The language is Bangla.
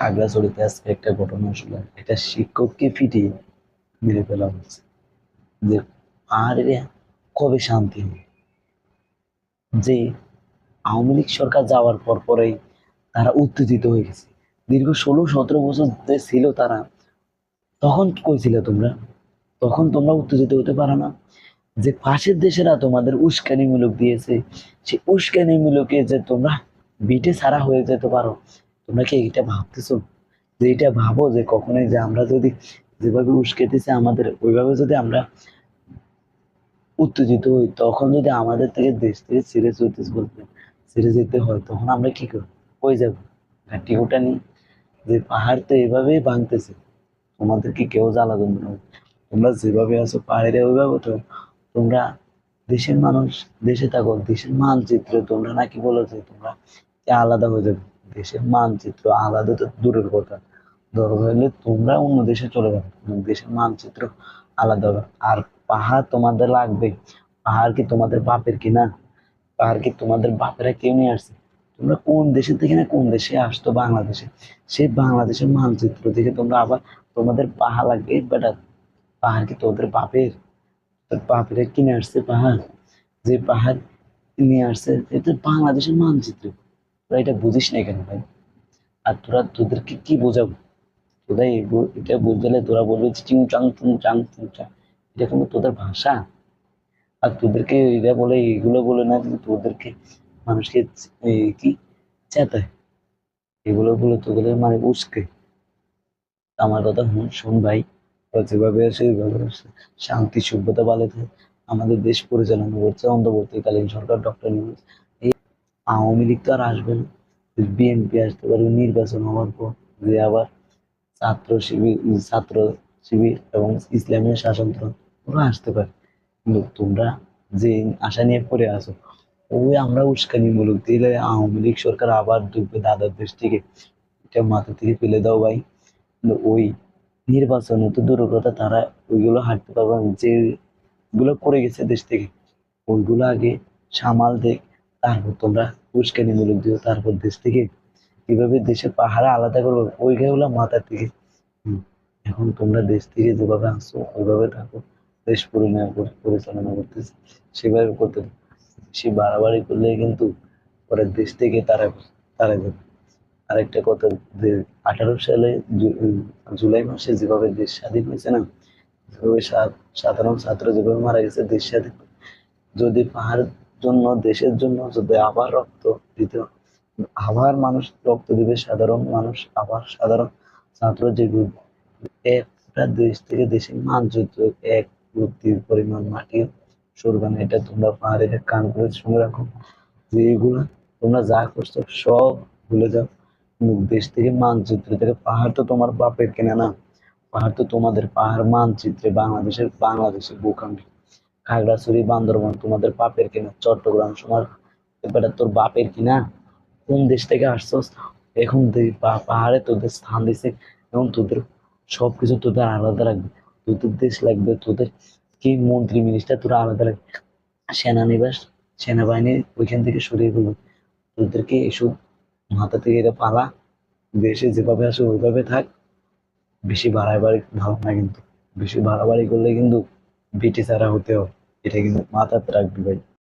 খাগড়াছড়িতে আজকে একটা ঘটনা আসলে একটা শিক্ষককে পিটিয়ে মেরে ফেলা হচ্ছে। যে পাহাড়ে কবে শান্তি হবে? যে আওয়ামী লীগ সরকার যাওয়ার পর পরেই তারা উত্তেজিত হয়ে গেছে। দীর্ঘ 16-17 বছর যে ছিল তারা, তখন কই ছিলে তোমরা? তখন তোমরা উত্তেজিত হতে পারো না? যে পাশের দেশেরা তোমাদের উস্কানিমূলক দিয়েছে, সেই উস্কানিমূলকে যে তোমরা বিটে ছাড়া হয়ে যেতে পারো, তোমরা কি এটা ভাবতেছো? যে এটা ভাবো যে কখনোই যে আমরা যদি যেভাবে উস্কেতেছে আমাদের ওইভাবে যদি আমরা উত্তেজিত হই, তখন যদি আমাদের থেকে দেশ থেকে ছেড়ে চলতে বলতে ছেড়ে যেতে হয়, তখন আমরা কি করবো? কই যাবো? ঘাটি ওটা নিয়ে যে পাহাড় তো এভাবেই ভাঙতেছে, তোমাদের কি কেউ জ্বালা দেবে না? তোমরা যেভাবে আছো পাহাড়ে ওইভাবে তো তোমরা দেশের মানুষ, দেশে থাকো, দেশের মানচিত্র তোমরা নাকি বলো যে তোমরা আলাদা হয়ে যাবে। দেশের মানচিত্র আলাদা তো দূরের কথা, দরকার হলে তোমরা অন্য দেশে চলে যাবে, দেশের মানচিত্র আলাদা হবে। আর পাহাড় তোমাদের লাগবে? পাহাড় কি তোমাদের বাপের কিনা? পাহাড় কি তোমাদের বাপেরা কেউ নিয়ে আসছে? তোমরা কোন দেশের থেকে না কোন দেশে আসতো বাংলাদেশে, সেই বাংলাদেশের মানচিত্র থেকে তোমরা আবার তোমাদের পাহাড় লাগবে বেটা? পাহাড় কি তোদের বাপের? তোর বাপেরা কিনে আসছে পাহাড়? যে পাহাড় নিয়ে আসছে এটা বাংলাদেশের মানচিত্র, তোরা এটা বুঝিস না কেন ভাই? আর তোরা তোদেরকে কি বোঝাবো? তোরা এটা বুঝলে তোরা বলবে চিং চাং চুং চাং চুং চাং, এটা কিন্তু তোদের ভাষা? আর তোদেরকে এটা বলে এগুলো বলে না, কিন্তু তোদেরকে মানুষকে কি চেতায়, এগুলো বলে তোদের মানে উস্কে। আমার কথা শুন শোন ভাই, ওরা যেভাবে আসে ওইভাবে আসে, শান্তি সভ্যতা পালাতে আমাদের দেশ পরিচালনা করছে অন্তর্বর্তীকালীন সরকার, ডক্টর ইউনূস। এই আওয়ামী লীগ তো আর আসবে না, বিএনপি আসতে পারে নির্বাচন হওয়ার পর, যে আবার ছাত্র শিবির, ছাত্র শিবির এবং ইসলামের শাসনতন্ত্র, ওরা আসতে পারে। কিন্তু তোমরা যে আশা নিয়ে পড়ে আছো, ওই আমরা উস্কানিমূলক দিলে আওয়ামী লীগ সরকার আবার ঢুকবে দাদার দেশ থেকে, এটা মাথা থেকে ফেলে দাও ভাই। কিন্তু ওই নির্বাচনে তো দূরের কথা, তারা ওইগুলো হাঁটতে পারবে না, যেগুলো করে গেছে দেশ থেকে, ওইগুলো আগে সামাল দেখ, তারপর তোমরা উস্কানিমূলক দিও, তারপর দেশ থেকে কিভাবে দেশের পাহাড়ে আলাদা করবো ওইগুলো মাথা থেকে। হুম, এখন তোমরা দেশ থেকে যেভাবে আসছো ওইভাবে থাকো, দেশ পরিচালনা করতেছে সেভাবে করতে থাকো। বেশি বাড়াবাড়ি করলে কিন্তু পরে দেশ থেকে তারা তারা যাবে। আরেকটা কথা, যে 18 সালে জুলাই মাসে যেভাবে দেশ স্বাধীন হয়েছে না, যেভাবে সাধারণ ছাত্র যেভাবে মারা গেছে দেশ স্বাধীন, যদি পাহাড়ের জন্য দেশের জন্য যদি আবার রক্ত দিতে হয়, আবার মানুষ রক্ত দিবে, সাধারণ মানুষ আবার সাধারণ ছাত্র যে একটা দেশ থেকে দেশের মানচিত্র এক প্রতি পরিমাণ মাটি সরবে না, এটা তোমরা পাহাড়ে কান করে শুনে রাখো। যে এগুলা তোমরা যা করছো সব ভুলে যাও। দেশ থেকে মানচিত্র থেকে পাহাড় তো তোমার বাপের কেনা না, পাহাড় তো তোমাদের। পাহাড় মানচিত্রে বাংলাদেশের, বাংলাদেশের ভূখণ্ডে খাগড়াছড়ি বান্দরবান তোমাদের বাপের কিনা, চট্টগ্রাম তোমার এবারে তোর বাপের কিনা? কোন দেশ থেকে আসছস? এখন পাহাড়ে তোদের স্থান দিছে, এবং তোদের সবকিছু তোদের আলাদা রাখবে, তোদের দেশ লাগবে, তোদের কি মন্ত্রী মিনিস্টার তোরা আলাদা রাখবে, সেনানিবাস সেনাবাহিনী ওইখান থেকে সরিয়ে ফেলবে। তোদেরকে এসব মাথা থেকে এটা পালা, দেশে যেভাবে আসে ওইভাবে থাক। বেশি বাড়াবাড়ি ভালো না কিন্তু, বেশি বাড়াবাড়ি করলে কিন্তু বিটি ছাড়া হতে হয়, এটা কিন্তু মাথাতে রাখবি ভাই।